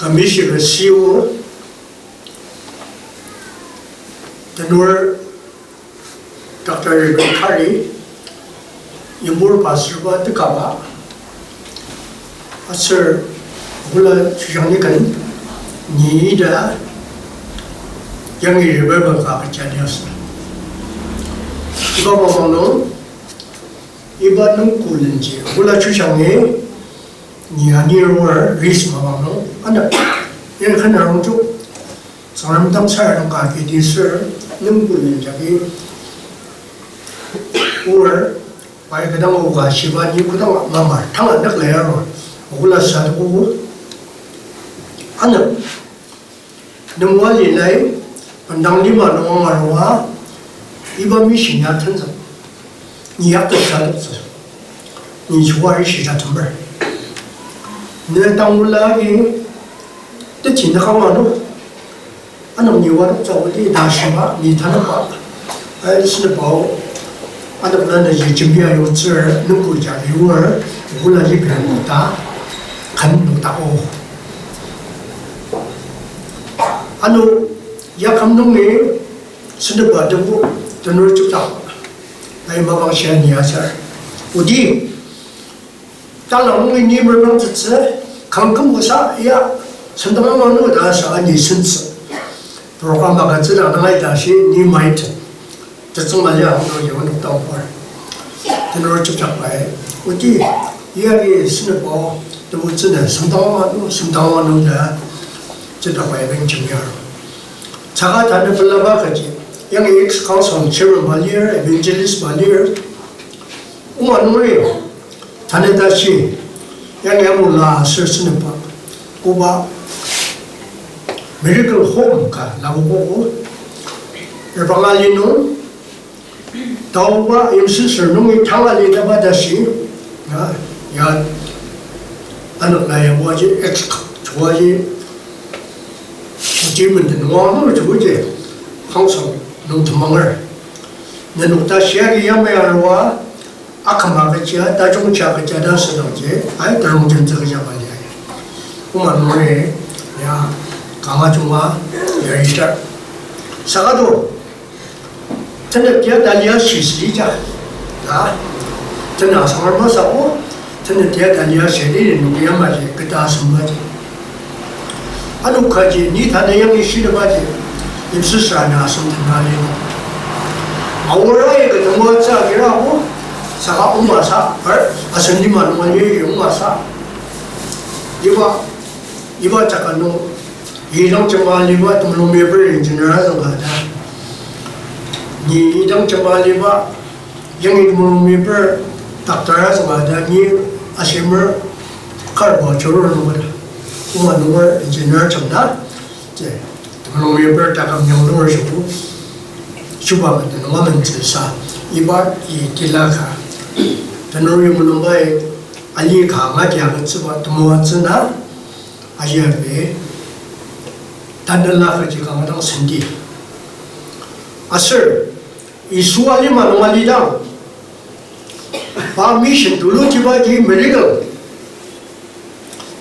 Kami个CEO tenor Dr. Kari Yambur Pasirba Tekaba Asir Hula Chujanikan Nida Yang River Kapachanias Iba Mono Iba Nung Kulinji Hula Chujani Nianir Ris Mamano Anda Yang Kanarunjuk Salam Dam Sarang Kaki Disir Nung Kulinjaki Or by the Damoga Shiva Nikudama Mama Tanga Naklero Hula Sadu Anna Numwali Lay Pandang Lima Nomarwa Iba Mission Yatanza Niata Sadu Nichuari Shitatumber Netangulagi the Chinhamano Anam Niwa Zawadi Dashima Nitanapa I Snippo and the Blanda Jibia Yotzer Nukuja Yuer Hula Jipianuta Kanutao Anu Yakam Numi Snippa the Nurtuta I am about Shania sir Udi Talang we never want to say Kankam was up ya Sandamano Dasha and his sins Program Magazine and I dash ni might the Somalia you want to talk for the North of Japan. Would you? Here is Singapore, the woods in the Sundawano there, Jetaway and Jimmy. Tagat and the Lavakaji, young ex council Chairman Valier, Evangelist Valier, one way, Tanadashi, young Yamula, Sir Singapore, Kuba, Miracle Home, Lavo, Ravalino. Tauba imsisir nungi tangali dabadashi ya anak naya waji ex waji jimin den wang waji hangsang nung temangar nenukta siagi yamayarwa akamagaja dajung chagaja da sedangje ai terung jenze kerja balik umat nungi ya kamajuma ya istar sagado真的别单你要学习一下，真的上班少不？真的别单你要学的人弄个嘛的，给大什么的？俺科技，你谈的样的学的嘛的，你是啥呢？什么哪里？偶尔一个怎么这个了不？啥个不嘛啥？甚至嘛弄也用嘛啥？一把这个弄，一张这把里把都弄没本人就那种个的。你当这么里吧，因为我们没本，大家什么的，你阿什么，看我就是弄的，我弄个今年成的，这我们没本，大家用多少书，书吧的，我们至少一把一几拉卡，但是我们弄个阿里卡嘛，这样子吧，多么子呢？阿些别，但是拉克就讲当身体，阿是。Isu ali mana ali dah, permission dulu tiba di medical,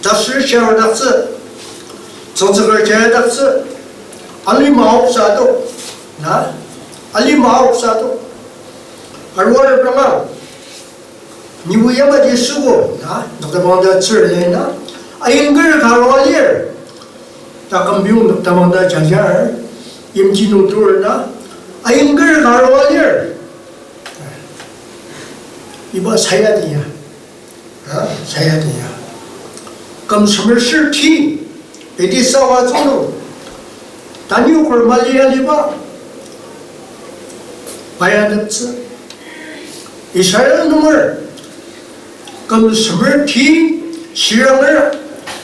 dasar cara dasar, contoh cara dasar, ali mau satu, ali mau satu, arwah berapa, ni buaya macam suku, doktor benda cerita na, ayangger kalau alir, tak kambiung doktor benda jajar, imci nutur na. Ayangger karwalir, iba saya dia, saya dia. Kam semerser ti, edi sawat sunu. Tani ukur Malaysia liba, bayan itu. Israel nomor, kam semer ti, sianger,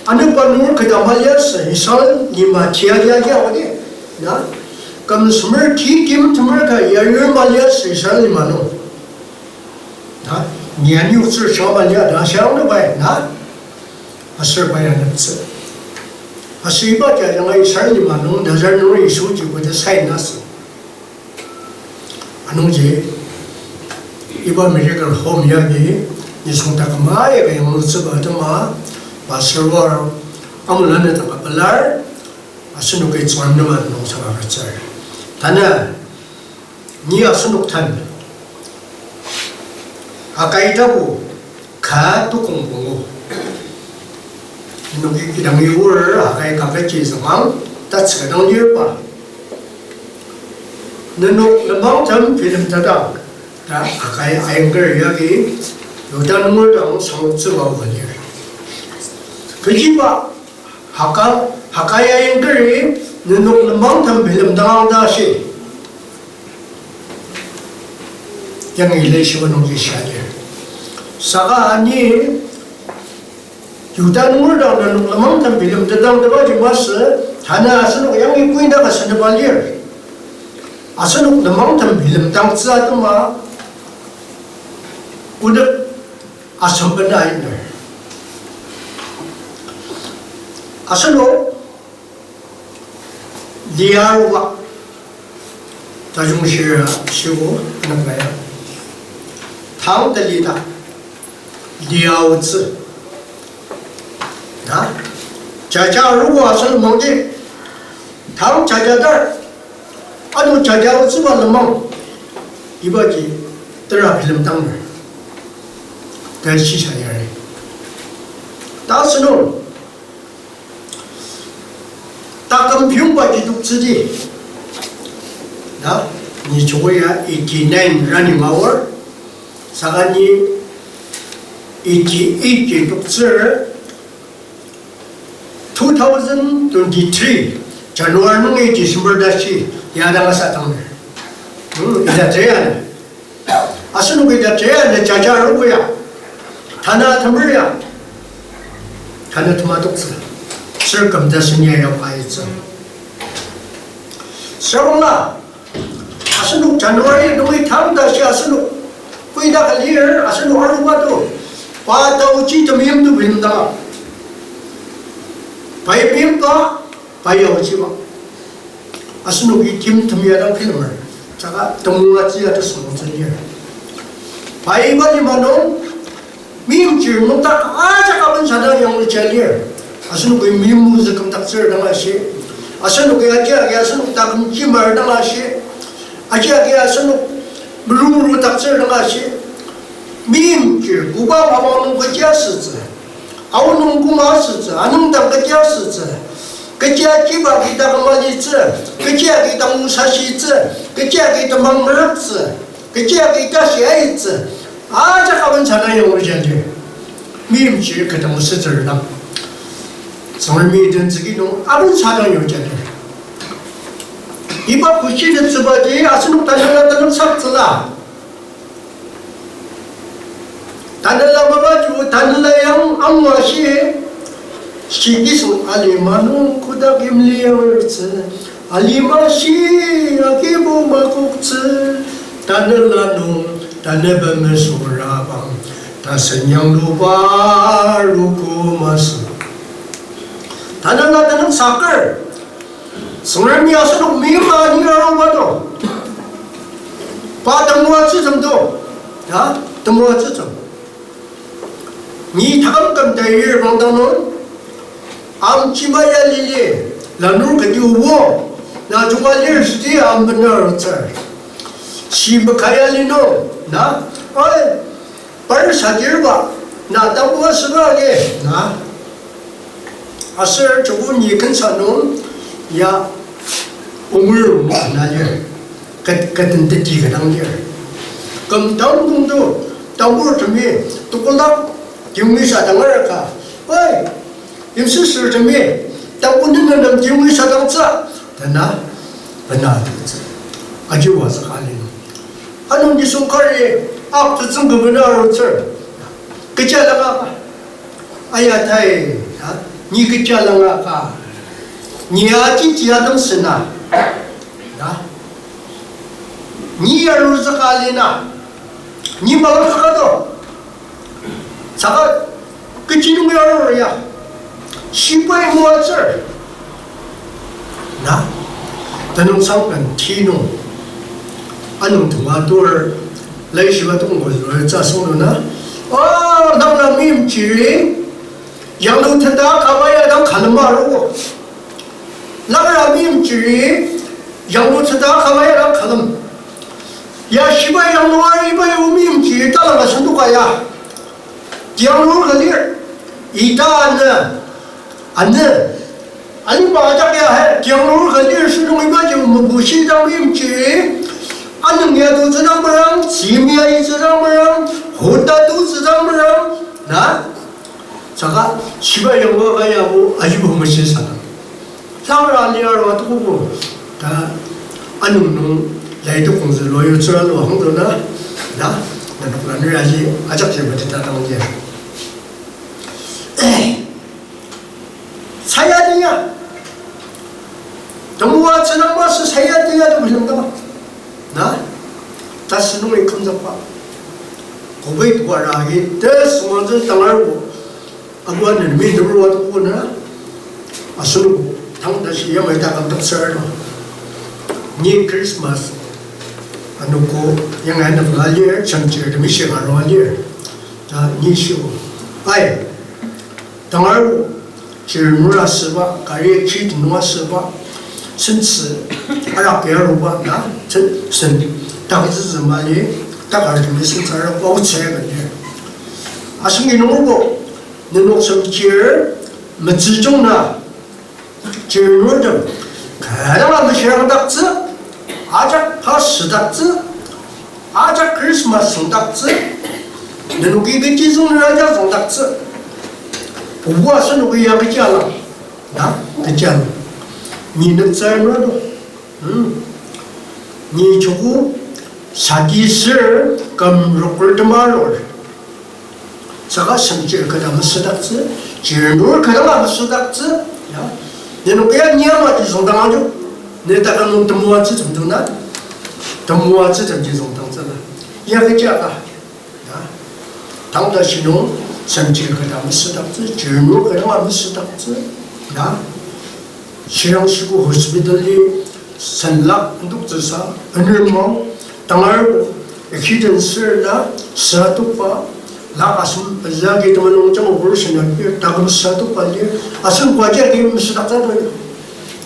anu panur kita Malaysia, Israel lima tiada dia awak na. Kam semer ti kim temer ka yayu Malaysia Israel mano, nian yu zer siapa Malaysia dah siapa ni bay, asal bayan itu, asal iba jadi orang Israel mano, dasar orang Isu juga dah saya nas, anu je, iba mereka home ya ni, ni semua tak kemai, yang menurut sebab tu mah, pasal 아무나 내가 발랄 아스누게 좋아하는 농사가 그랬어요. 다나 니 아스누탄 아까이다고 가도 공부고 누기 기랑 이월 아까이 가겠지 상황 따츠가 일봐 너는 넘어점 필름다다 다 아까이 아잉글 여기 요다는 걸당 상수가 걸려 그 집아 아까이 아잉글이 너는 넘어점 필름다다시 양이 레시원은 기시하지 사가 아니 유다는 걸당 넘어점 필름다다지 마스 하나 아스는 양이 꾸인다가 선을 발려 아스는 넘어점 필름당 쓰다마 우리 아선배나 있네. 아선로 리아루가 자중시를 쉬고 하는 거야. 다음 달리다 리아우즈 나 자자루고 아선 뭐지? 다음 자자들 아주 자자우즈가 넘어 이거지 들어 필름 당을 다시 사야해. 따스는 따끔 병바지 독쓰지. 나, 니 저거야 89 running hour. 사가니 88 독쓰 2023 January December 다시 야당가 사탕을. 이제 돼야 아스는 이제 돼야 내 자자로고야. 다나 터물야 다나 토마토스 쓸검다스니에요 파이즈 서울라 아스누 자누아리 노이 탐다시 아스누 꾸이다 갈리얼 아스누 하루바도 와다우 지점임도 빈다 바이빔다 바이오지마 아스누 이 팀tum이야랑 필름을 자가 동무가지야도 스모트니어 바이바지마노 미음질 못다 아자가면 사다 영을 잘려 아스는 그 미음무즈 금닥슬 당하시 아스는 그 아지아게 아스는 다금 지말 당하시 아지아게 아스는 물루물루 닥슬 당하시 미음질 구바 바보는 그 지아스즈 아우는 구마스즈 아능당 그 지아스즈 그 지아기바 기다가 마지즈 그 지아기 당무사시즈 그 지아기 당망르즈 그 지아기 다시 아이즈 아자가면 자나요 우리 전제 미음지 그다음 무슨 절나 정말 믿은 지기도 아무 사정이 없잖아요 이봐 부시는 쓰바지 아스는 다녀가다는 삭스라 다늘라 봐가지고 다늘라양 암와시 시기수 알리마는 고다김리얼스 알리마시 아기보마국스 다늘라는 다네뱀의 소라방 다선양 루바 루쿠마스 다늘라다는 사끌 성람이야서는 미만이라고 봐도 바다무아츠 정도 야 드무아츠 정 니 다감감 대일 방다는 암치마야 릴리 라누르 가지 우워 나 중간일 수지 안 번나르ță 시버카야리노 나 어이 빨리 사질봐 나 따부가 쓰가게 나 아슬 저분 이 근사는 야 오물 나절 같은 뜻이 그당절 그럼 다음 분도 따부를 준비 또꼴락 경미사당을 할까 어이 임수술 준비 따부는 놈 경미사당자 되나 되나 아주 와서 가리는 하는 이 손가락에 앞서 증거변화로 쳐 그자랑아 아야타이 니 그자랑아가 니아지 지하등 쓰나 니 알루서 갈리나 니 마을 가도 자가 그 지능을 알아야 시부에 모았어 나 다른 상관 티노 안녕 동아돌 레이시가 동고를 자소로나 아 나라 민지 杨路他打卡巴呀，当看了马路，那个人民局杨路他打卡巴呀，当看了，呀西边杨路二一边有民局打了个程度个呀，杨路个地儿，一打呢，安呢，安把这个还杨路个地儿是中一边就不是当民局。俺能也都知道不让，前面也知道不让，后头都知道不让，啊？这个西边有个个要不，俺就不么些啥。当然你要我都不，啊，俺能来的公司老有自然老很多呢，啊？那你还是俺这些不得当东西。哎，才呀的呀，等我知道我是才呀的呀都不晓得。那，但是弄的看着吧，我为多少个，这是我这当然我，我人民都是我都不能，是我，他们那些也没大个懂事儿了。你 Christmas， 那个应该那个里政治的没写个罗里，你说，哎，当然我，就是弄了是吧，个人去弄了是吧。甚至阿拉给了我那真大概是什么呢？大概是没生产了包菜个的，阿是给弄过，你弄什么节儿，没集中呢？节儿弄的，看到俺们学生的字，阿家他识的字，阿家 Christmas 送的字，你弄给个集中人家送的字，我是弄个样个讲了，个讲了。你能在哪儿？你就啥地事跟如果的马路，这个甚至可他们识的字，节日可他们识的字呀。你那个年嘛就从当中，你大概弄的么子怎么呢？的么子怎么就从当子了？也会讲啊，当的形容甚至可他们识的字，节日可他们识的字啊。실형 시고 호스피탈리 산락 독자사 은일모 당알고 에키전스나 사토파 라가슴 자기 도는 좀 모르시는 다금 사토파리 아슴 과제기 무스닥자도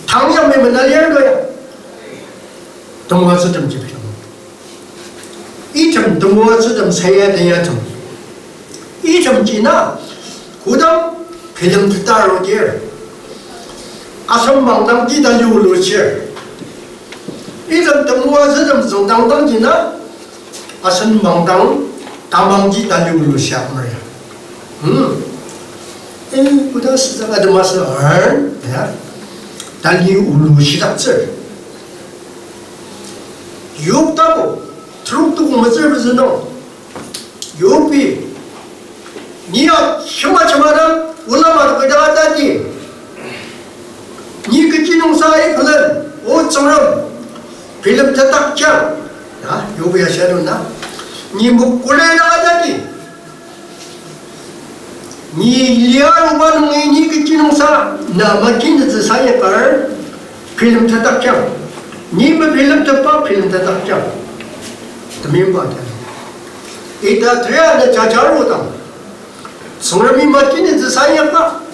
당연히 맨날 거야 동화서 좀 집에 이점 동화서 좀 세야 돼야 좀이점 지나 고당 배경 따로 돼 아선 망당 기다리고 그러지. 이런 동무와서 좀 정당당 지나 아선 망당 다망지 달리고 그러지 말이야. 보다 시작가 들어와서 달리고 그러시답지. 욕다고 트럭도 고무줄에서 넣어. 욕비 니야 힘마쳐마라 올라마도 그냥 다니. 니 그 기능사의 그는 오처럼 필름 대탁장 요구야 샤도나 니 목골에 나가다니 니 일리아로 반응해 니 그 기능사 나마키는 사이에 걸 필름 대탁장 니 뭐 필름 대파 필름 대탁장 더민바다 이따 돼야 내 자자로다 성람이 맡기는 사이에 걸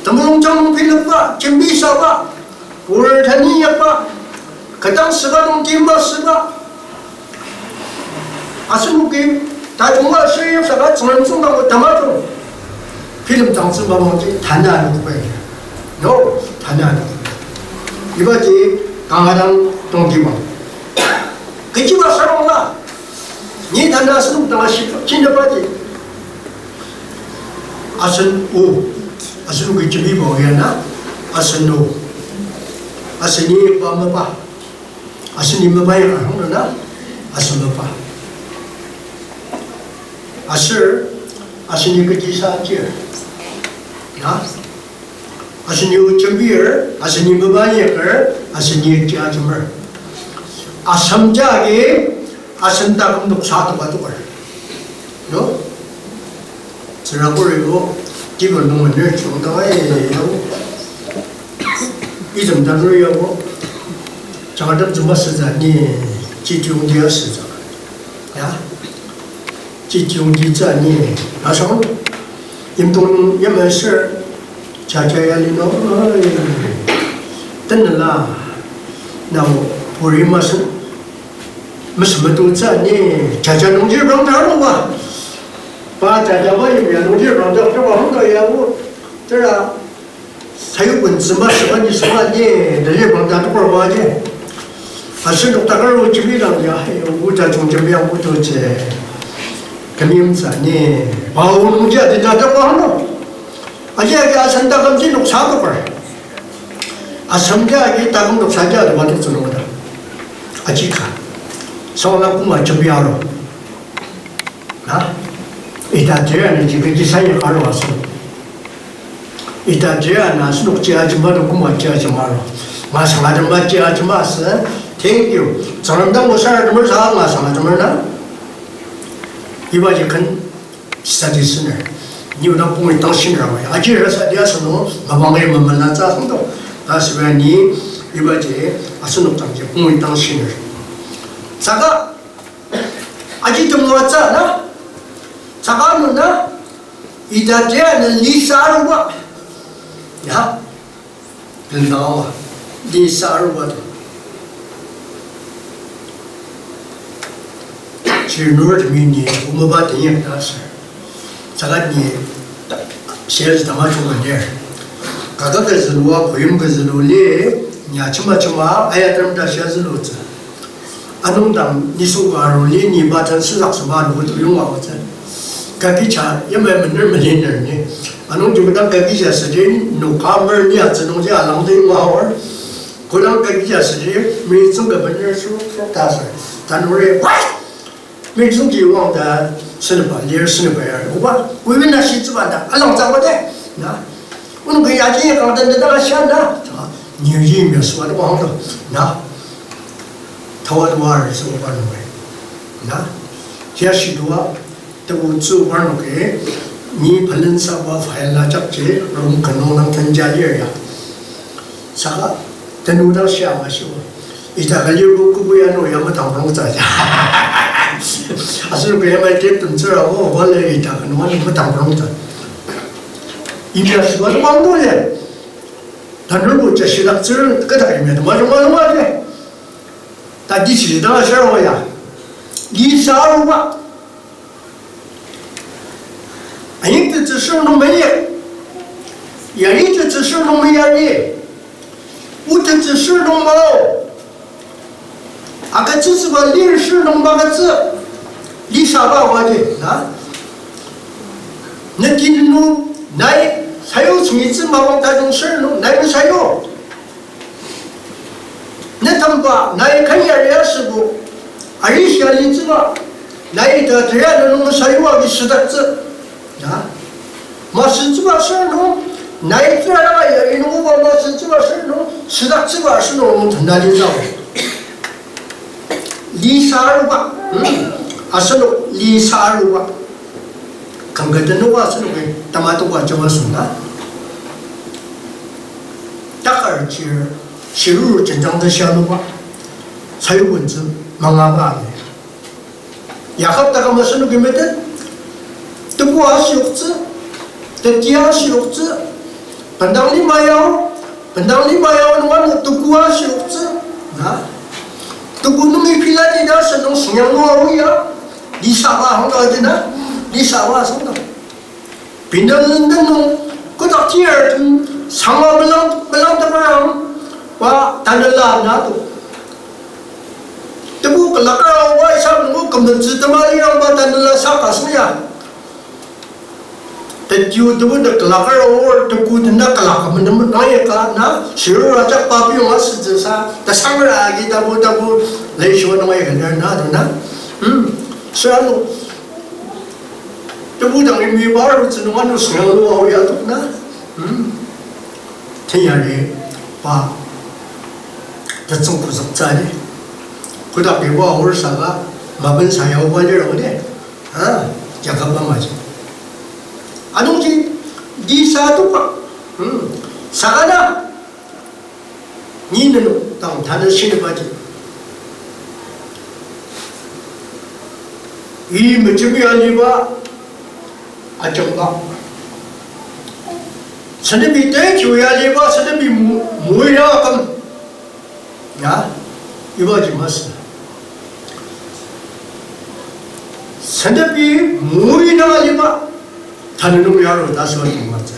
tembung filmpa, cembisa pa, urutaniya pa, kadang sebarang timba seba, asumuki, tajunga saya sangat langsung tak tamat film tangsi bamuji tanah itu baik, no tanah itu, ibaji kangadang tongkiba, keciba saronglah, ni tanah senuk tanah cinta baji, asen asan ko chibi mo yana asan no asan ni pa mapa asan ni mapa ya hong na asan mapa asan ni ko jisa je na asan ni chibi asan ni mapa ya asan ni ja jmer asam ja ge asan ta kum dok sa ta ba to no sira ko ro 기본 농원을 중단해요. 이 정도로요. 저도 좀 쓰자니 집중되어 쓰자. 야, 집중되자니 나서 임동 예매서 자자야리노 뜬는라 나오 우리 맛은 무슨 도 자니 자자 농지병 나오는가 봐 자자가 이면 농지병 저거 한 거야고 저라 사육은 스마스만이 스마니 너희 방자도 걸어봐야지 아스도 다가로 집이랑 야 우자 중점이야 우도제 금임사니 바우는 게 어디다 저거 하노 아직이 아산다감지 녹사도 걸 아섬자기 다금 녹사자도 완전 쓰는 거다 아직가 성악구만 준비하러 나 이따 제안이 지금 기사에 가러 왔어 이따 제안 수록지하지 마라 구만지하지 마라 마상하지 마지하지 마서 땡큐 사람당 못 살아도 사 마상하지 마라 이바지 큰 스타디스네 니우나 꿈이 당신이라고 해 아지라서 내가서도 마방에 만만한 자성도 다시 왜니 이바지 아스녹당지 꿈이 당신을 자가 아직 좀 왔잖아 자가는 나 이따 제안은 리사르와 야 나와 리사르와 지루를 미니 우마바 대행 다스 자가니 시에서 담아준 건데 가가에서 누가 보임거에서 놀리 야치마치마 아야드름다 시에서 놓자 아동당 니수가로리 니바탄 스락스마 누구도 용하거든 가기차 예매문을 물리느니 아동 주부당 가기차 쓰지 노카머니 아츠동지 알랑도 용하월 고당 가기차 쓰지 미승가 번열수 다스 단우리 미승기 용하다 쓰는바 리얼 쓰는바야 오바 왜나 시즈반다 알랑자거든 나 오늘 그 야지에 강단데다가 시한다 뉴지며 수와도 왕도 나 타와도와를 쓰고 가는 거예요. 나 제시도와 또 주관하게 니 발렌사와 파일라 잡지 롱 근호랑 전자리야. 사가 대누다 시아마시고 이자 갈리고 그부야노 야마 당방자자. 아슬 그야말 됐던 저라고 원래 이자 근호는 그 당방자. 이비아스가 왕도래. 단을고 저 시락들 끄다리면 맞아. 다 디치다 셔로야 리사루바 아니 그只是没也一直只是没呀我这只是没아까只是个历史能八个字리사바 와지 나 느끼는 나의 사유 중이지 마방 다중 설로 나의 사유 내 탐바 나의 카리아를 쓰고 아리시아리즈가 나의 더 돼야 되는 거 사유하기 시작지 나 마스즈가 설로 나의 들어가 여기는 거 마스즈가 설로 시작지가 설로 전달이라고 리사루가 아설로 리사루가 강가든 거 아설로 담아도가 정했습니다 딱알지 시루를 전장도 시하는가 사유분즈 망하가 아니에요 약합다가 무슨 느낌이든 듣고 하시옵지 듣기 하시옵지 반당리 마야오 하는 건 듣고 하시옵지 듣고 놈이 필라디나 선동 승양노하오야 리사와 한가 어디나 리사와 성도 비난는데 놈 그닥 티얼 상화 블랑다바랑 와 단을라 나도 때부 kalakar wa isab ngo kamdan sitamali rang ba tanla sa kasnya teju tebu de kalakar or tebu tenda kalak mandam naya ka na shiru raja papi wa sisa ta sangra agi tabu leisho no ya na na sanu tebu dang mi bar chinu man sngalo wa ya to na tayari ba 대충 구석자리 그다 배워 올사가 막은 사야오 관리라고 돼. 잠깐만 맞아. 아동지 니사도 봐. 사가나 니는 땅 다들 신을 봐지. 이 무지개 아니봐 아정가 甚至比对球压力吧，甚至比没了更啊，一把就没事。甚至比没了一把，他那种压力大说怎么子？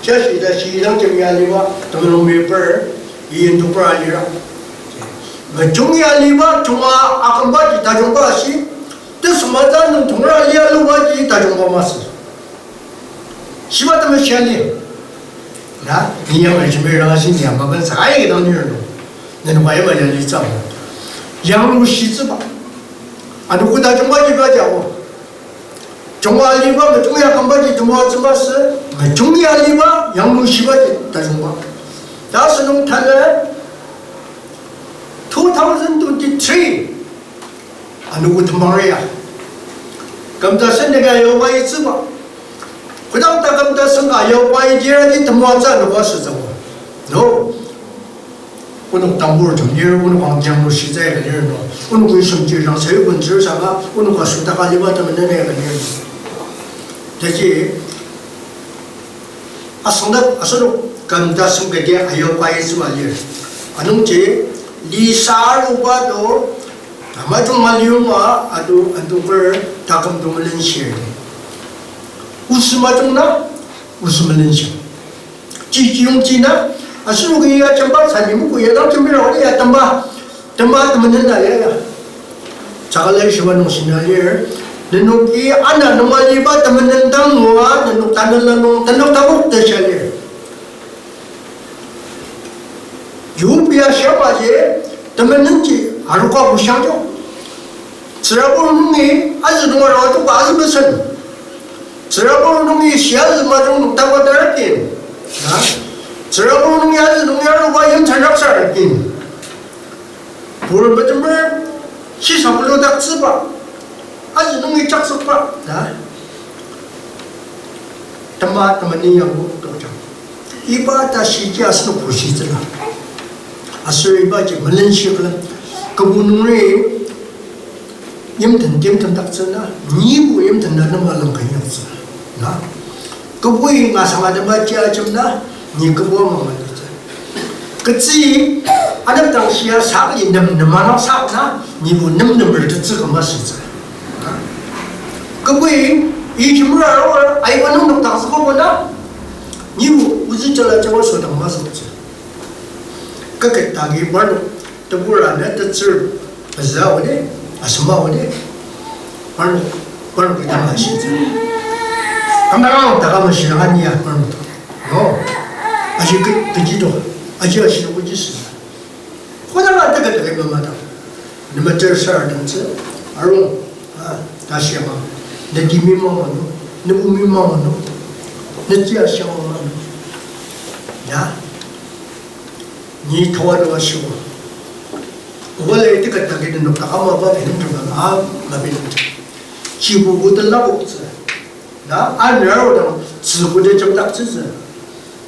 这是在西藏这压力吧，他们弄没本儿，印度不让你了。中压力吧，中阿根巴基大中巴西，这什么咱能同样压力巴基大中巴嘛是？希望他们先领。啊，你也没去没让新疆嘛，跟啥一个当地人弄，那外面人你找，羊肉西子吧，啊，如果大中巴基不要讲我，中华里巴中亚根巴基中华怎么是？中亚里巴羊肉西巴的大中巴，但是弄谈了2023，啊，如果他妈呀，咁他是那个有外资吧？不让他跟他生啊，要外地人的他妈站的话是怎么 ？No， 我弄当部中间，我弄光羊肉西在个人咯，我弄卫生局上谁问题啥个，我弄个说大家里巴他们那个人，这些啊生的啊说跟他生个的还有外资嘛的，啊弄这离沙路吧都，他们中嘛流嘛，啊都个他跟他们人写的。50种呢，50人行，几用几呢？啊，是如果要讲把产品不也当准备了的呀，等吧，他们能来呀？这个来说弄新的人，弄给按照弄完里吧，他们能当我啊，弄他不得下来。有必要想把这，他们能去，还是搞不想着，只要不弄你，还是弄完了就把什么成。只要不弄你写什么种当我的耳根啊，只要不弄你还是弄点我用成上耳根，不然不怎么市场不留的资吧，还是弄你จักสุ吧啊，他们你要我多讲，一般的世界是不是这了，啊，所以把这么认识了，可不弄嘞。em thần tiêm thần đặc chân na, ni bu em thần na nama lam kaya sa, na, kabui nga sa nga dama chia chum na, ni kabu ma ma ni sa, kacii, adam tang siya sa ka nam nama sa na, ni bu nam ber tu ka ma sa sa, na, kabui i chum ra ro ai ba nam tang sa ko na, ni bu uzi chala chawa so tang ma sa sa, ka ka ta gi ba no, ta bu ra na ta chur, za wa de.什么我的，反正给他们写着，他们让大家们写上你啊，反正哦，而且给记住，而且要写我就是，或者那这个妈妈的，那么这事儿等子，而我啊，他写嘛，那地面嘛嘛弄，那屋面嘛嘛弄，那这样写嘛嘛弄，呀，你头发都要修。我来这个大概能打嘛把别人这个啊那边的，几乎不得那个子，那按那儿的只顾着这么大子子，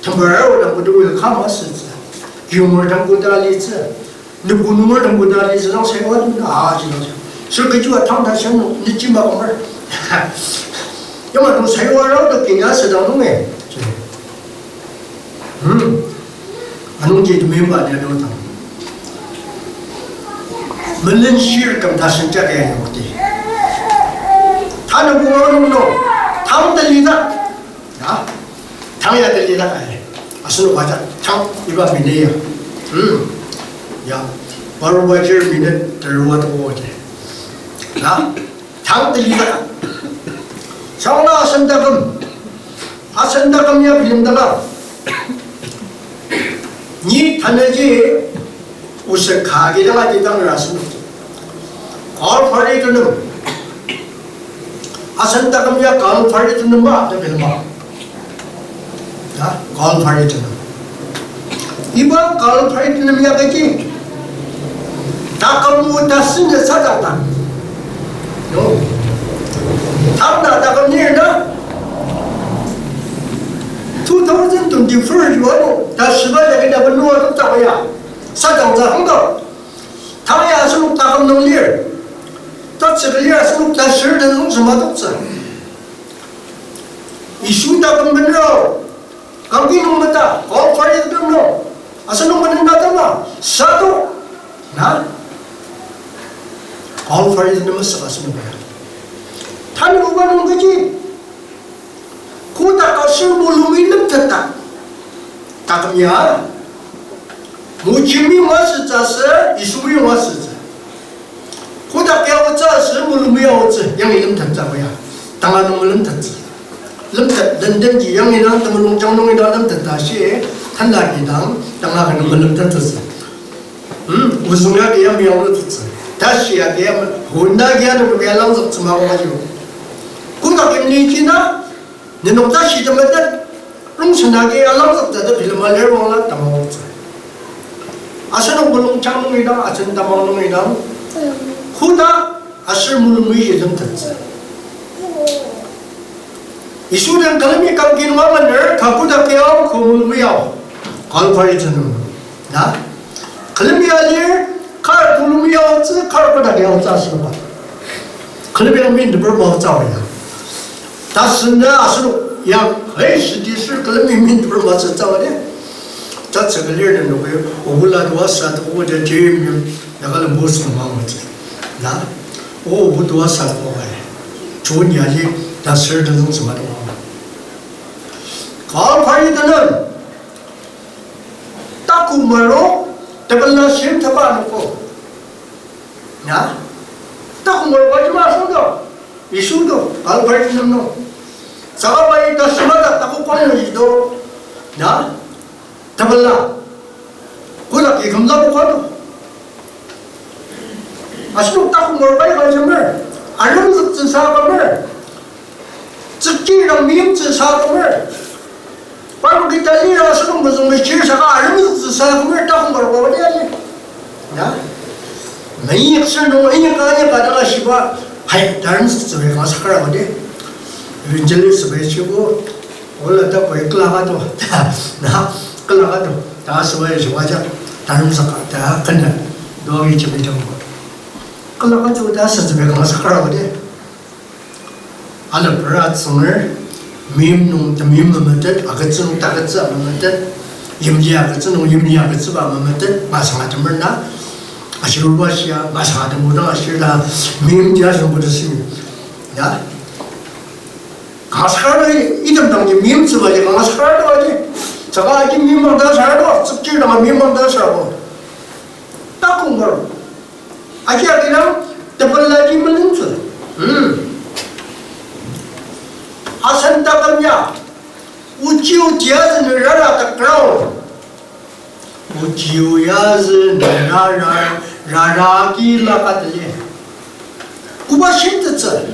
他们儿的不就为了看嘛事子，用儿他不得例子，你不弄儿他不得例子，让谁我都啊知道的，所以这句话他们想弄，你起码我们，要么弄谁我让都给人家适当弄哎，啊弄这都明白的弄他。门西跟他是这个样的，他的不弄弄，他们的里头啊，他们的里头哎，啊是话讲，他一般没那样，呀，我如果这没那，这是我多的，啊，他们的里头，上了生得根，啊生得根也平的了，你谈的这。不是卡给他的当然是，搞法律的呢，啊，现在我们要搞法律的呢嘛，对不对嘛？啊，搞法律的呢，一般搞法律的呢要个gì？他搞我他生的啥子的？哟，他那他搞你呢？2024年，他18年给他们弄的怎么样？사장 자 한거 당야 수록 다금 농리를 다치를 수록 다 실든 농수마 독자 이슈 다금 번로 Angin mata, all parties don't know. Asano mananatama, sato, na? All parties don't know asano ba? Tan uban ng gaji. Kuda kasir bulumilim tata. Takamya. Mujimi wasitasa, isumi wasitasa. Kuda kaya wasitasa bulumi wasitasa, yang ilim tata ba ya? Tangan ng tata. Dan ji yang ina temelung jang nong ina lam tata si tan lagi dang tanga kan nong tata si usungnya dia miao tata tasi ya dia honda dia no dia lang zat sama ko ju kun ka kim ni china ne nong ta si jam da rong sana ge lang zat da film ma le ro la tama ko asano bulung jang nong ina achen tama nong ina khuda asir mul mi je jam tata isu dan kalami kam kin ma maner kapu da kyo khumul miao kal phari chanu na kalami alir kar khumul miao zi kar pa da kyo za shi ba kalami min de ba za ya ta shi ne asu ya hai shi di shi kalami min de ba za za de ta ce ga lir de no be o bula do sa to o de jim ya ga le bo su ma mo zi na o bu do sa ko ba chu nya ji da shi de zong什么的Kalparidanan takumaro taballa sim thapa ko na takumaro ba ma so do isu do kalparidanan no sabai da sumada takukon ni do na taballa kula ki gamla ko do asu takumaro ba ba jamar alam zut sa ba mer zki ram mim sa ba mer Baru kita lihat langsung berzumpah sekarang itu saya kemudian tak berapa dia ni, ya, ni eksternal ini kaya pada siapa, hai, dan sebagai sekarang ada, jadi sebagai siapa, orang tak boleh kelakar tu, nah, kelakar tu, dah sebagai siapa, dan sekarang dah kena, dua macam itu, kelakar tu dah sebagai sekarang ada, ada berat semua. Mim nung tamim mamat agat nung tagat sa mamat yimji agat nung yimji agat sa mamat masang atam na asirul basya masang atam mudang asirda mim dia sung budasi ya kasar ni idam tang mim sa baje kasar do aje jaga aje mim mang da sar do sukti da mim mang da sar do takung gar aje aginam tepal lagi melin sa asan takamnya ujiu tiaz nara takrau ujiu yaz nara ki lakatje kuba shintsa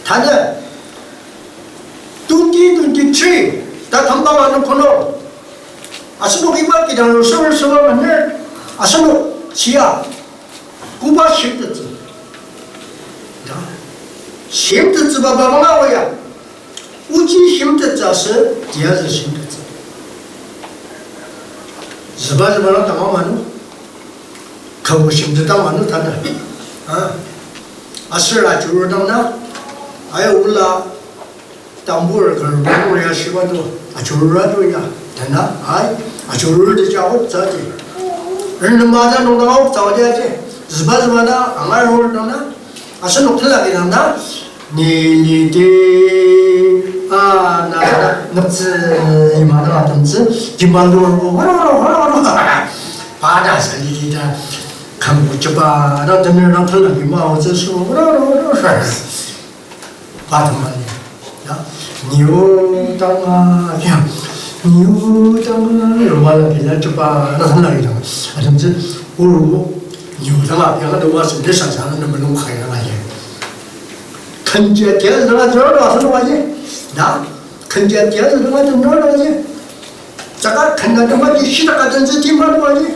tane 2023 ta thambang kono asano kiba kidang sor maner asano sia kuba shintsa 심득지 바바가 뭐야? 우지 심득자서 디아즈 심득자. 스바즈바나 당하마누 가고 심득다 마누 타나. 아스라 주르당나 아예 올라 담부를 걸고야 시바도 아주르라도야 되나? 아이 아주르도 자고 자지. 얼른 맞아 놓다고 자오야지. 스바즈바나 아마르 홀도나 아선 호텔라게 난다. 니니데 아나 납즈 이마다 납즈 김반도로 와라와라 바다서 니다 강구쩌바 나 때문에 나 털라게 마오즈서 와라와라 바다만이 야 니오당아 야 니오당아 로마라 비자 쩌바 나 털라게 아점즈 오르고 니오당아 야가 도와서 내 상상은 너무 가야가 해 큰제 대에서 내가 들어와서 와지 나 큰제 대에서 내가 좀 놀아야지 자가 큰나도 와지 시작하든지 팀만 와지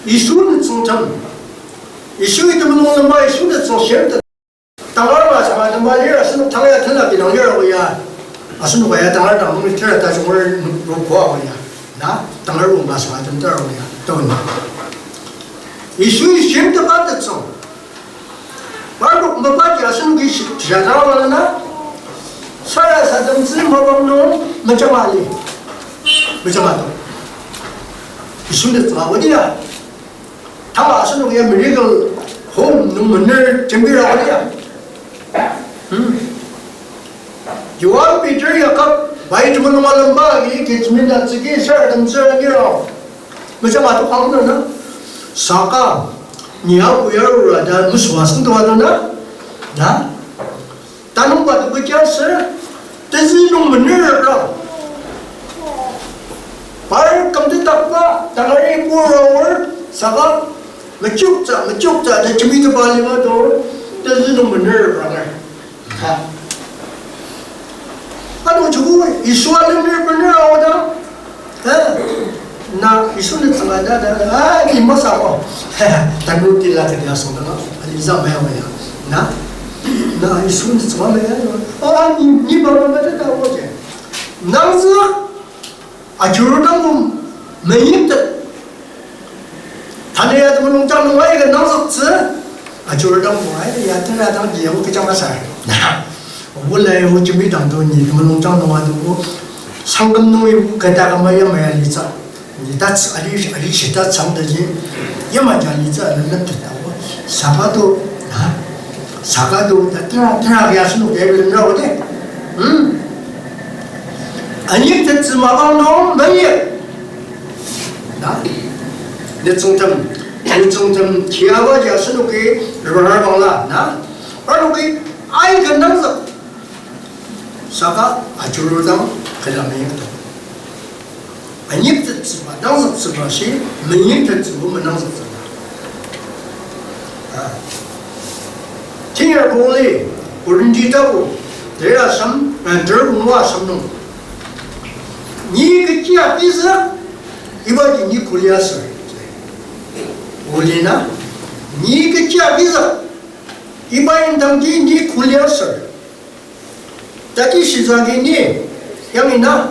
이수는 중점 이수이 때문에 뭐 이수는 좀 싫다 당할 와서 말이야 스는 당해야 틀라기 너려고야 아스는 와야 당할 당을 틀었다 정말 놓고야 나 당할 못 마서 좀 떨어야 또나 이수이 싫다 받았어 바로 뭐밖에 아스는 게 자자라나 사야 사정지 먹는 맞자마리 맞자마도 이순대 어디야? 다 와서는 그냥 미리그 홈 눈을 준비를 어디야? 요한 비저야 각 많이 좀 말은 봐 이게 주민들自己 사람들이요 맞자마도 방문하나? 사까 니하고 여러분 다 무슨 와서도 하더나? 나? 다른 것도 그렇지 않았어? 대신용 문제라 발 감지 닦아 당연히 부러울 사과 맥죽자 내 재미도 빨리 봐도 대신용 문제라 하 아니 저거 이수하는 문제라오다 나 이수는 상관하다 아 이모 사고 단무딜라 그냥 손으로 이자 매워야 나 이수는 상관해요 아 니 바로만 다 오지 나서 아주르당 매입다 다녀야 되면 농장는 와이가 나서지 아주르당 와이 야트라당 지역 그냥 마사 원래 우주미 당도니 그만 농장는 와도 상금농이 그다가 뭐야 리자 이다츠 아리 시다 참되지 야마자 리자는 નથી 다고 사과도 다트라게 하시는 예를 들어오대 아니 됐지마방도 너희 내 중점 기아가 자스는 게 러러방라 나 바로 그 아이 건너서 사과 아주르당 그다음에 아니 됐지마 당서 쓰바시 너희 됐지마 당서 쓰바听着鼓励，无人知道，这样什这文化什么？你个家弟子，一般的你苦力是，无理呢？你个家弟子，一般人当地你苦力是，在这世上给你，让你呢？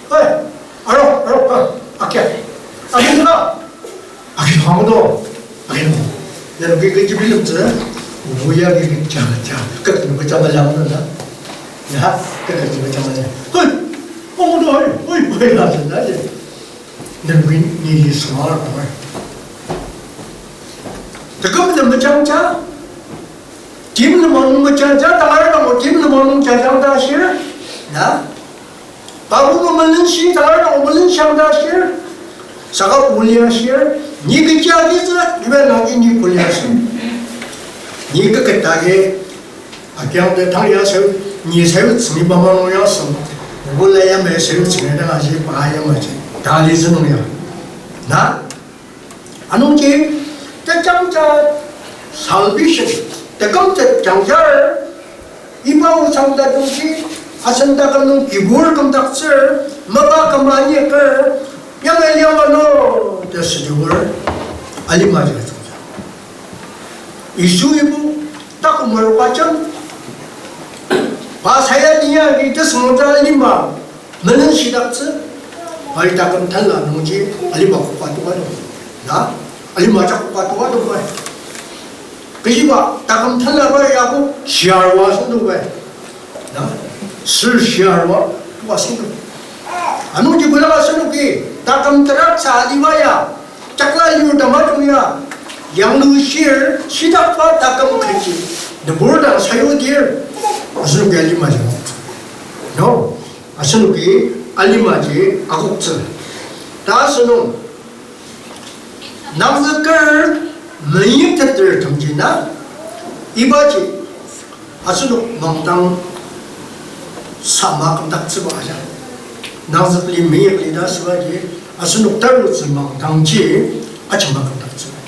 哎，阿杰，阿杰呢？阿杰하고도，阿杰，내가 그 집에 있지? 뭐야 이게 자 그거 뭐 잡아려면 야 그거 뭐 잡아려 헐 어머도 어이 왜 나한다 이제 너는 이 스마트 뭐 그거부터 뭐 장자 집을 먹는 거 장자 당하는 거 집을 먹는 장자 싫어 나 바보도 먹는 시 당하는 거 먹는 장자 싫어 사과 올려 싫어 니그 자기서 왜 나기 니 올려 싫어你个个大概啊，讲的他要收，你收吃帮忙要收，我来也没收钱的那些把也没钱，大理是弄呀，那，啊弄起，这讲着 salvation， 这讲着讲着儿，一般我唱的东西，啊现在可能基本上的事，没把干嘛你个，要没了嘛喏，这是就个，阿里嘛就。isu ibu tak merupakan bahasa dia kita sementara lima menensidak se hari takkan telah nungji alima kupatuan na alima cak kupatuan tu kan kejiba takkan telah apa ya aku siarwa sundu kan na siarwa wasundu anu di bola sundu ki takkan terak salima ya cakla liu damatu ya yang lu share sidak pa takam khaji the border sayo dear asunu ke alima je no asunu ke alima je akukse ta sunu namzakar mayim tatter thamjina ibaji asunu mangtang sama kamdak chiba aja namzakli mayim lida sibaji asunu taru mangtang ji achama kamdak chiba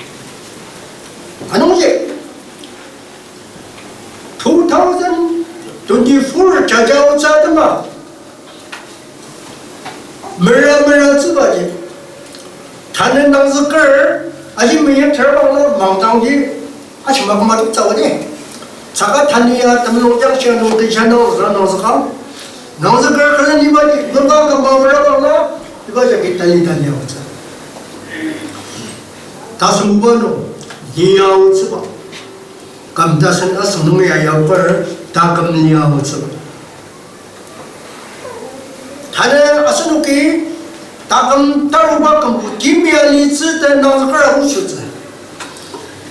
안홍지 2024 자자오자드마 머라머라 즈바지 타는 당스걸 아직 매일 들어가는 망당지 아직 막마도 짜오지 자가 탄이야 담농장 시간도 대샤노 그러노스가 농스걸 그런 이바지 뭔가 감바물라가 이바지 기탈리탈리오자 다스 무번호 니야오 츠바 감다선 아스농야 야퍼 다감니야오 츠바 타네 아스누기 다금 따로바금 김미알리즈 때 나서가라 우스즈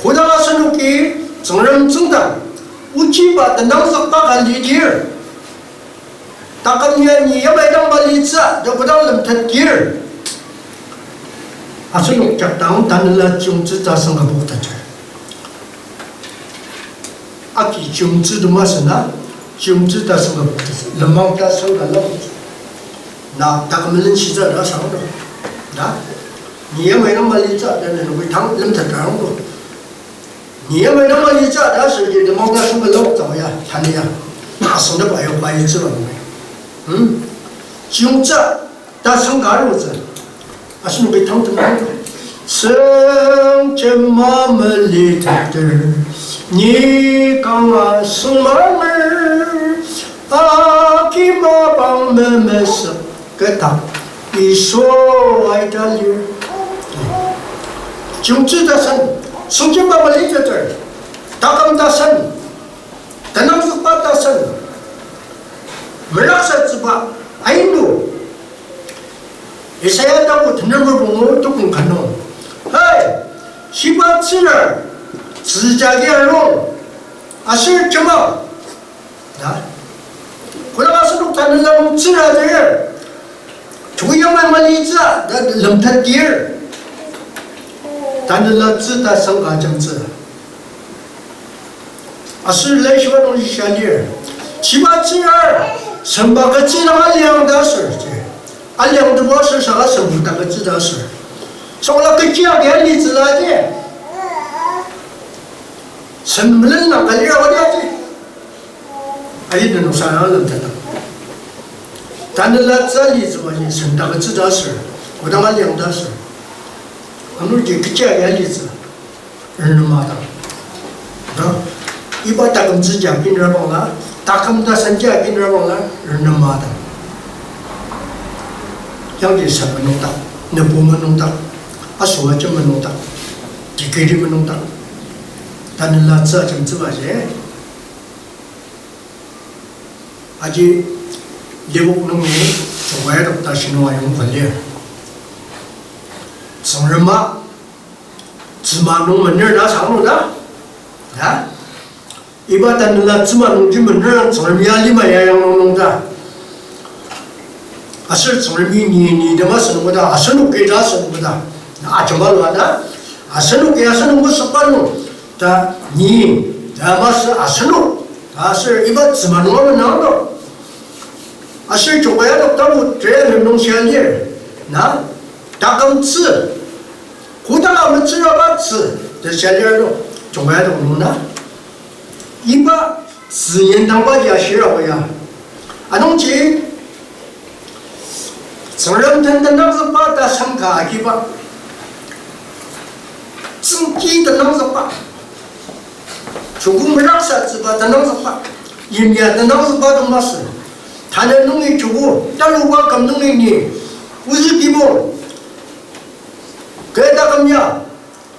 고당 아스누기 정령 정당 우치바 때 나서바가 리디르 다금니아니 야바이당 발리즈 여고당 름탄기르 아스누 작당 단일라 중지자 성가부터 아기 중지도 마스나 중지다 성가부터 름망다 성가로 나 다금은 시절이라 상으로 나 니야마이랑 말리자 내는 우리 당 름탄다는 거 니야마이랑 말리자 나서 이제 름망다 성가로 자야 타니야 나서는 봐요 말리지는 응 중자 다 성가로 자 아시는 게 당당한 성제마을 리터들 니 강한 성마을 아기마방매매서 그다 이소아이달리 중지다선 성제마을 리터들 다감다선 대남석바다선 merlaksatsuba ainu isayada고 듣는 걸 보고 조금 가능 헤이 시바츠를 지자기로 아실 점아 나 그러가서 다는 놈 지라들 조용한 말이자 나 럼탄길 다는 놈 지다 성가정지 아실 레시와는 시샤리 시바츠를 선박을 지나갈 양다스 알량도 무엇을 사가 선박을 지다스 속라 그 지역에 알리 지나지 선물은 나갈리라고 하지 아이들은 우산을 넣는다 단일라 잘리 지마지 선박을 지다스 고당할 양다스 오늘 그 지역에 알리 지 얼마다 이봐 다금 지자 빈이라고 나 다금다 산자 빈이라고 나 얼마다 여기 사는 농다, 내 보면 농다, 아소가 좀 농다, 기계리면 농다, 다른 나자 좀 들어가지. 아직 내국 농이 좋아야 없다 신호와용 관리. 성르마, 지만 농문을 나 상로다, 야? 이봐 다른 나 지만 농지문을 성르미알리마야 농농다. 아슬 솔미니 데마 쓰는 거다 아슬로 깨자 쓰는 거다 아 정말로 하나 아슬로 깨야 쓰는 거 습관은 다니 다마스 아슬로 아슬 이거 지만으로 나온다 아슬 조가야 없다고 죄 명동시한 일나 다금츠 고다가 문츠라바츠 대샤리로 조가야 없나 이봐 스엔당과 야시라고야 아동지 성령된 남성바다 상가기바 증기的남성바 조금 락사츠바다 남성바 임야的남성바도 마스 다른 놈이 주고 딸로가 감독님이 우즈기보 그에다가냐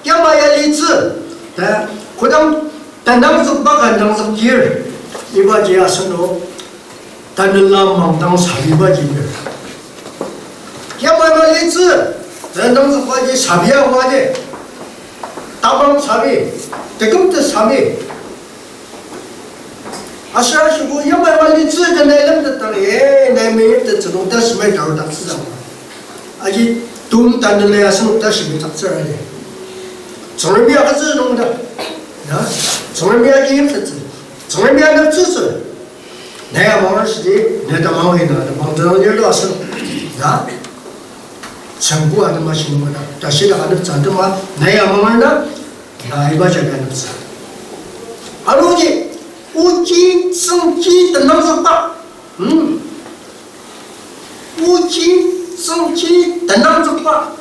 야마야 리츠 다 고담 남성바가 남성길 이바지야 선로 다른 남망당 사비바지며 야마말리츠 랜덤스 과지 사비야 과지 따방 사비 대금때 사비 아시아시고 야마말리츠 내ለም 뜻다래 내메일 뜻으로 다시면 나오다 쓰자 아직 돈 단들래야 스는 다시면 잡자래 정말미야 가서 농다 나 정말미야 기임했지 정말미야 납치지 내가 먹을 시지 내가 먹어야 돼 먹는 일도 왔어 나 정부하는 맛이는 거다. 다시 나가는 잔드마 내야 먹을나 나이가 저가는 자. 아로지 우지 성지等等是吧？우지 성지等等是吧？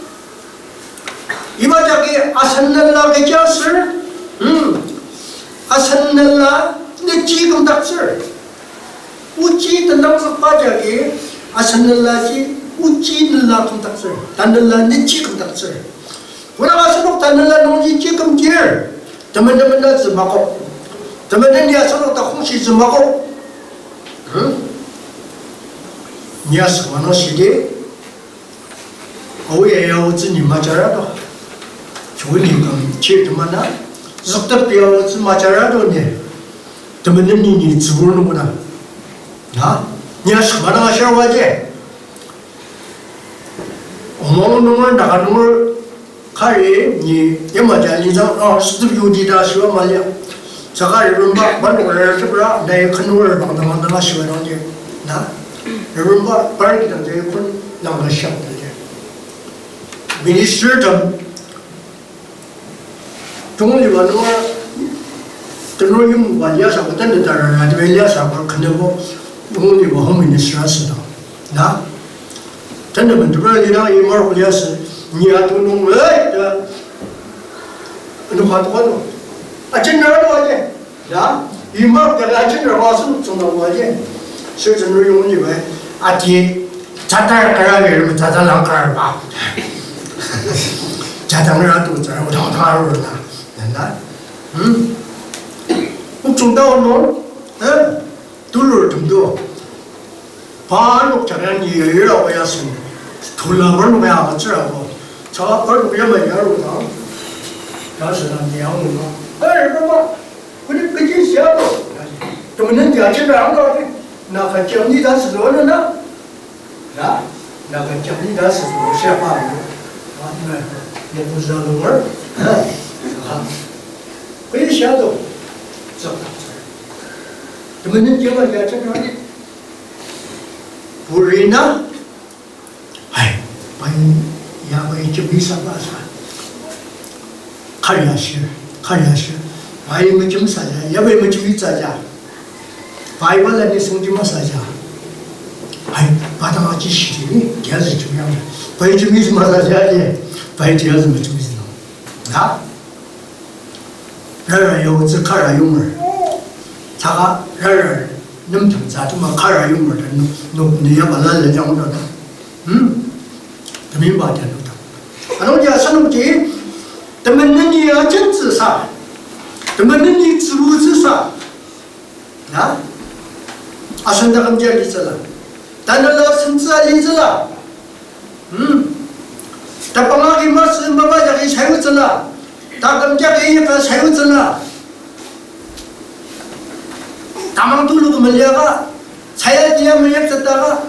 이마저기 아산날라 개자슬 아산날라 내 지금 닥슬 우지等等是吧저기 아산날라지 우찌들라 금닥슬, 단들라 니치 금닥슬. 보나가서록 단들라 농지 찌금질. teman-teman dah semakok, teman-teman dia selalu tak fungsi semakok, 你要是往那些的，我也要子你妈家了，就你个去他妈的，如果不要子妈家了呢，他们那你做了不呢？啊，你要是往那些话的，我们那么大那么。看人，你要么讲你这啊，是不是有的他喜欢嘛的？这个日本吧，把那个是不是？那也很多人帮他喜欢上的，那日本吧，把人给他这一块让他想的的。为了实证，中国吧那么，这种用关键上个等等点儿，这边两三块肯定不，中国吧后面的事的，那真的们这边两一毛五两是。你要都弄哎，这，弄好多弄，啊，真正多的，啊，一毛给俺真正花是挣到多的，所以真正用的呗，啊爹，咱这儿干为什么咱两干儿吧？咱当然都在我当他儿了，我种到弄，都是这么多，把弄这样你有了我也是，头了我弄呀，我知道不？朝耳朵也没羊肉汤，当时他娘我嘛，哎，爸爸，我这北京小子，怎么能讲这样的？那个讲你当时多了呢？啊，那个讲你当时多些话的，啊，那也不知道弄味儿，啊，北京小子，这怎么能讲到讲这样？不然呢？哎，把你。也为这没啥办法，看下去，还有没这么啥家，也为没这么咋家，还有来的送这么啥家，哎，把他们去洗的，这是这样的，为这没什么啥家的，为这是没这么弄，啊，人有这看人有门，他人能听咋这么看人有门的，你要把那人讲着的，明白点了的，俺们家是弄的，他们那里要政治啥，他们那里组织啥，啊，现在我们家例子了，但是老甚至例子了，他帮我给妈妈家给财务证了，他跟家给一个财务证了，他们都那么两个，财务局没有知道个，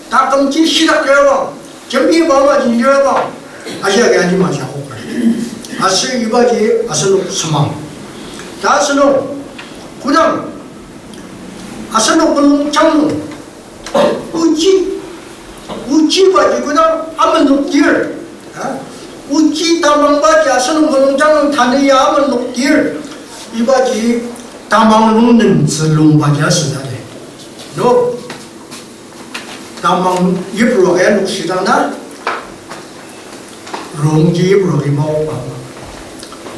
他跟去洗了个了。这边爸爸今天吧，而且赶紧马上好快，是一把钱，是弄什么？但是弄，可能，是弄不弄讲弄，无几把钱可能俺们弄点儿，无几大忙把钱是弄不弄讲弄，谈的也俺们弄点儿，一把钱大忙弄能吃弄把钱是啥的，喏。大忙一不罗该弄西藏的，容易不罗给毛吧？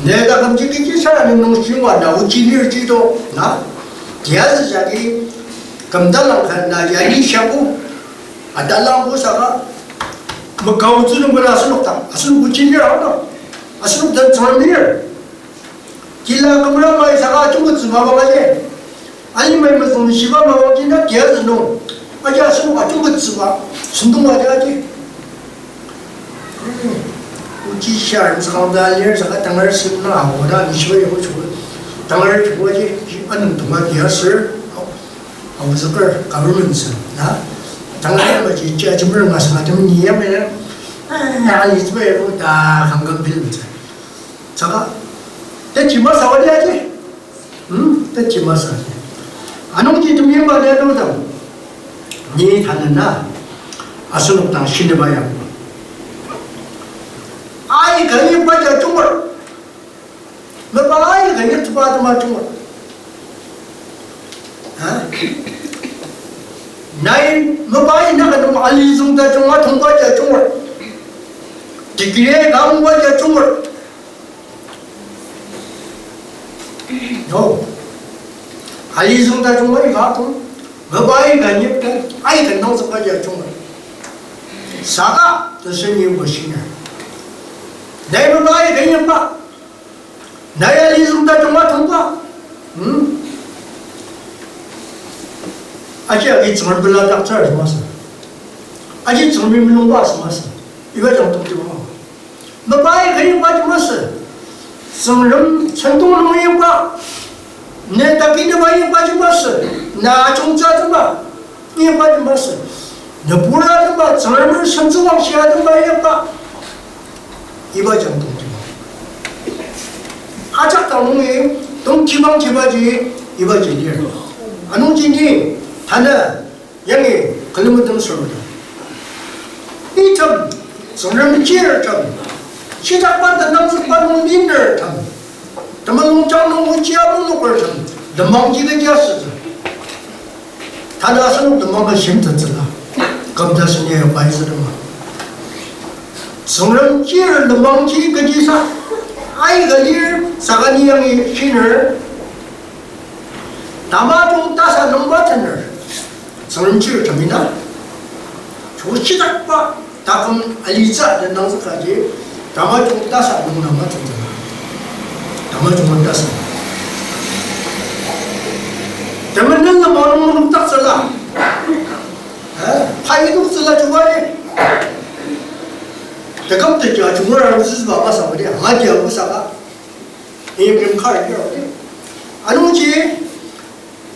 那个他们这个啥人弄西瓜的，我今年知道，电视上的，跟大郎看那家你想过，大郎不啥个，我高中弄个那是弄的，是弄不今年的，是弄的专业。今年我们那买啥个中国芝麻包的，你买不中西瓜包，今天电视弄。而且是我中国字吧，山东话的的，我几千人唱的，脸上还当然是那我的，你说以后出，当然出去，俺能懂个电视，我这个搞文字当然我去这不是我什么，他们你也没人，你这边有大看个别人子，这个，这起码少点的，这起码少点，俺弄起这明白的都懂。你谈的那，是弄当新的吧呀？一个人把这中国，我把一个人就把他妈中国，那我把那个什么李宗在中国通过这中国，这个人刚过这中国，李宗在中国一发通。我把一个人跟一个脑子把这中了，啥个都是你不行啊！那么把一个人把，那也李宗在中国通过，而且给怎么不了当这什么事？ 아직 젊은 놈 봐서 맞어. 이거 좀 똑똑하고. 너 봐야 그리 봐지 맞어. 성령 천동을 봐. 내 다기는 봐야 봐지 맞어. 나 종자도 봐. 이 봐지 맞어. 너 몰라도 봐. 젊은 선수왕 시야도 봐야 봐. 이거 좀 똑똑하고. 하작 당동이 동기방 기바지 이거 지리야. 안웅진이 다나 양이 걸리면 서로다. 이참 성령 지를 참 시작반다 남습반은 님들 참 담은 장롱 지하는 lok을 참 넘망지가 지었어. 다나서는 넘망을 심었잖아. 감자선이에요 바이스르마. 성령 지를 넘망지 그 지사 아이가 일 사가니 양이 신을 담아종 따사 넘 같은 날 성령 지를 접니다. 저 시작과 다음 알리자 연당서까지 담아종 따사 넘 같은 날 담아종을 따사 때문에 너 마음으로 딱 쓸라 파이도 쓸라 좋아해 대감도 저 중국어를 쓰지 마봐서 그래 아기하고 사가 이게 칼이야 안 오지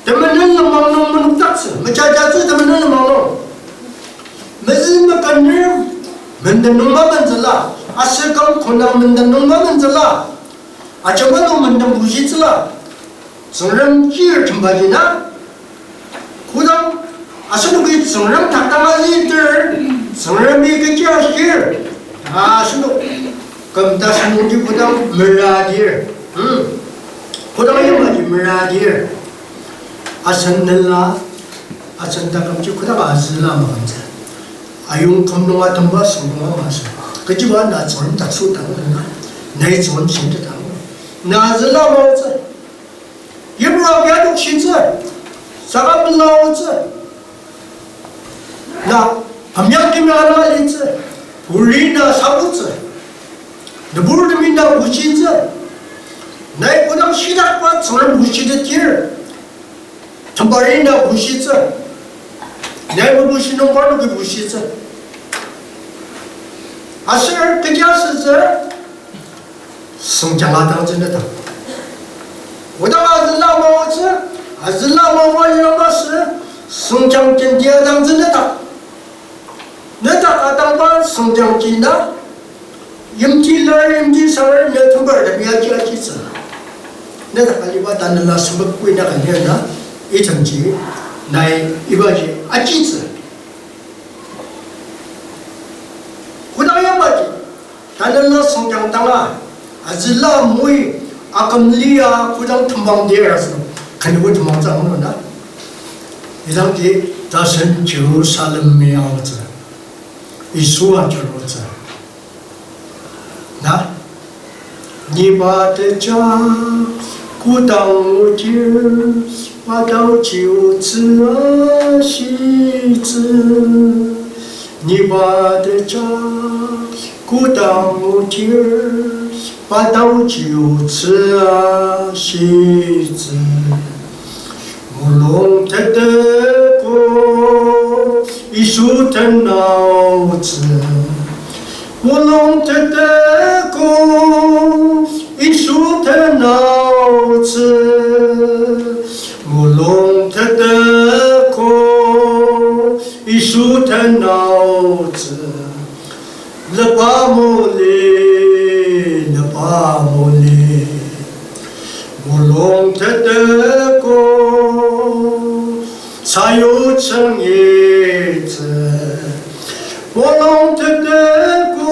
때문에 너 마음으로 딱 쓸 뭐자자지 때문에 너 마음 무슨 막간을 만든 놈만 쓸라 아슬감 콘당 만든 놈만 쓸라 아저만도 만든 무시 쓸라 성령 지을 전바지나 고당 아스는 그 성령 탁당하지들 성령이 그 지하실 아스는 그럼 다 성령지 고당 물라딜 고당이 뭐지 물라딜 아선늘라 아선다 감지 고당 아슬라 먹은자 아용 감동아 덤바 성공아 마서 그 집안 나 저는 다 쏟다고 내 저는 신다고 나슬라 먹었어 예불하게 신세 사람을 나오지 나 밤약기면 하나 있지 불리나 사고지 너 불리나 무시지 내 고당 시작과 저는 무시지 전발이나 무시지 내가 무시는 거는 그 무시지 아슬 그게 아슬지 성장하다 전에다 오다가 아슬라 먹었지 아슬라 먹어 이런 것을 성장진 대당전에다 내다 가당반 성장진나 임질날 임질상을 몇번 벌다 미야지가 있어 내가 빨리와 단일라 수박구이 나가려나 이 정지 나의 이바지 아찌스 고다야 바지 단일라 성장당아 아슬라 모이 아kam리야 고장 탐방대라서 그리고 도망자는 거나 이상기 다신 제루살렘에 오자 이수와 저로자 나 니바데자 고당우질 와다우지우즈아시즈 니바데자 고당우질 와다우지우즈아시즈 물롱테테고 이수텐나우즈 물롱테테고 이수텐나우즈 물롱테테고 이수텐나우즈 르바몰리 르바몰리 물롱테테고 사유청이즈 물롱테테고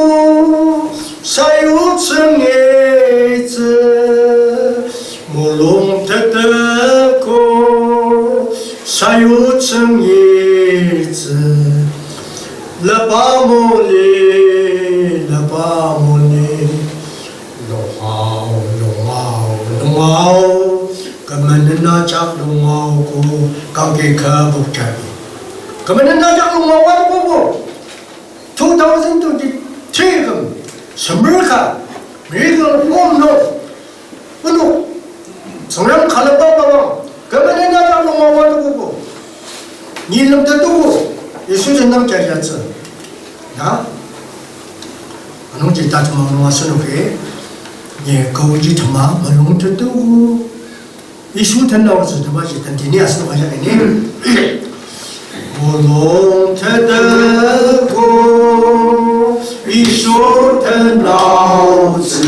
사유청이즈 물롱테테고 사유청이즈 르바몰리 르바몰리 노하우 노하우 노하우 그만은 나작 노하우고 거기 가복자고 그만은 나작 노하우 보고 2023금 선물가 미금 홈노 은호 성령 칼라바바와 그만은 나작 노하우 보고 니놈도 두고 예수 전남 자리였어 나 아농지 다트마 와서노게 예 거우지 트마 말롱트 뜨고 이슈 된다고서 더바지 단디니아서 가자네 말롱트 뜨고 이슈 된다고서